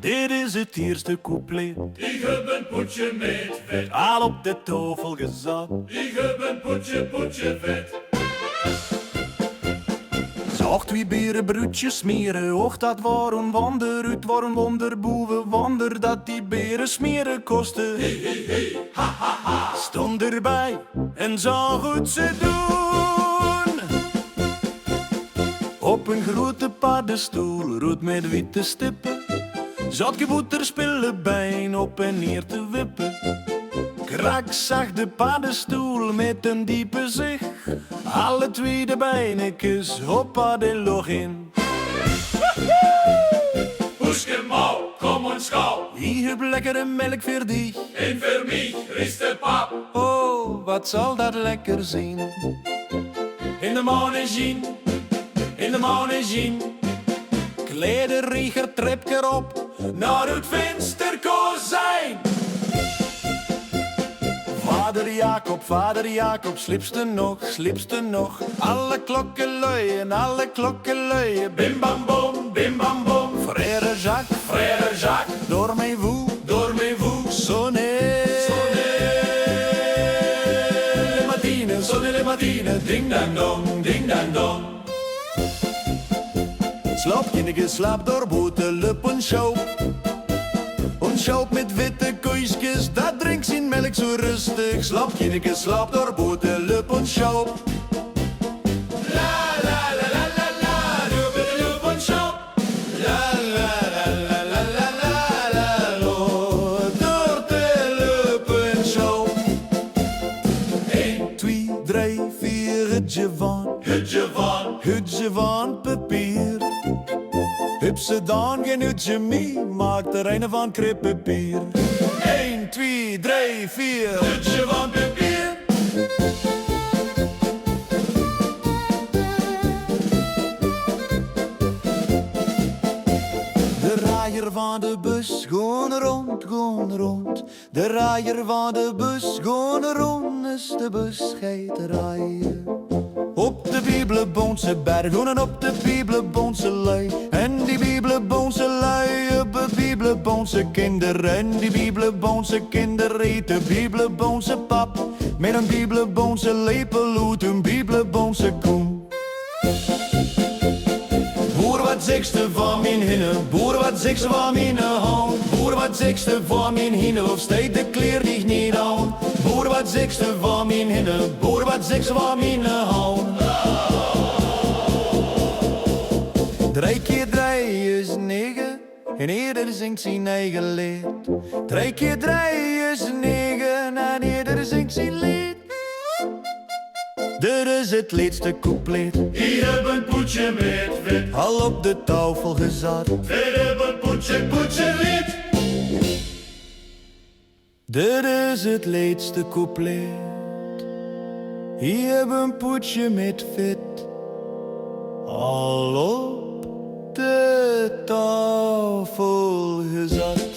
Dit is het eerste couplet. Ik heb een poetje met vet. Al op de tafel gezet. Ik heb een poetje vet. Zag twee beren broodjes smeren. Och, dat waren wonder. Het waren wonderboeven wonder dat die beren smeren kosten. Hey, hey, hey, ha, ha, ha. Stond erbij en zag hoe ze doen. Op een grote paddenstoel, rood met witte stippen, zat geboeterspillebijn op en neer te wippen. Krak zag de paddenstoel met een diepe zucht. Alle twee de bijnetjes op hadden login. Poeske mouw, kom ons gauw. Hier heb lekkere melk voor die. En voor mij is de pap. Oh, wat zal dat lekker zijn. In de monegine, in de monegine. Klederrieger trip erop. Naar het vensterkozijn. Vader Jacob, slipste nog. Alle klokken luien, Bim bam bom, bim bam bom. Frère Jacques, door mijn woe, sonne le matine, ding dang dong, ding dang dong. Slaap, kindje, slaap door boetelup en schoop. Een schoop met witte koeisjes, dat drinkt zijn melk zo rustig. Slaap, kindje, slaap door boetelup en schoop. La la la la la la, doe een shop. La la la la la la la la lo, door de lup en schoop. 1, 2, 3, 4, hutje van papier. Heb ze dan geen hutje mee, maakt er een van krippapier. 1, 2, 3, 4, hutje van papier. De raaier van de bus, gewoon rond. De raaier van de bus, gewoon rond, is de bus gaat rijden. Op de Bibelboonse berg, en op de Bibelboonse lui. En die Bibelboonse lui, op de Bibelboonse kinderen. En die Bibelboonse kinderen eten Bibelboonse pap. Met een Bibelboonse lepel uit een Bibelboonse koen. Boer, wat zegste van mijn hinnen? Boer, wat zegste van mijn hand? Boer, wat zegste van mijn hinnen? Of steekt de kleer dich niet aan? Boer, wat zegste van mijn hinnen? Boer, wat zegste van mijn hand? 3 keer 3 is 9 en ieder zingt zijn eigen lied. 3 keer 3 is 9 en ieder zingt zijn lied. Dit is het laatste couplet. Hier heb een poetje met vet. Al op de tafel gezet. Hier heb een poetje lied. Dit is het laatste couplet. Hier heb een poetje met vet. Al op de tafel gezet.